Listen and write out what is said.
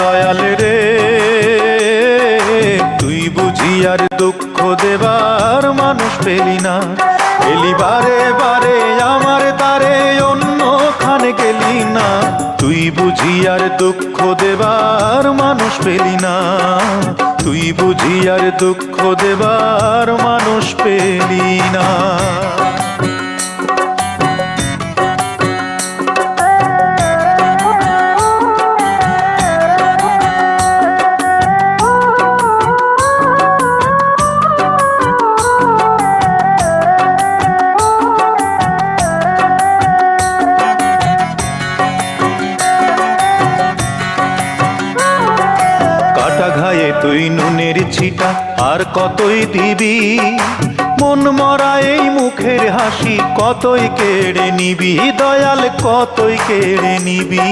দয়াল রে তুই বুঝি আর দুঃখ দেবার মানুষ পেলি না, এলি বারে বারে আমার তারে অন্যখানে গেলি না। তুই বুঝি আর দুঃখ দেবার মানুষ পেলি না, তুই বুঝি আর দুঃখ দেবার মানুষ পেলি না। ঘায়ে তুই নুনের ছিটা আর কতই দিবি, মন মরা এই মুখের হাসি কতই কেড়ে নিবি, দয়াল কতই কেড়ে নিবি।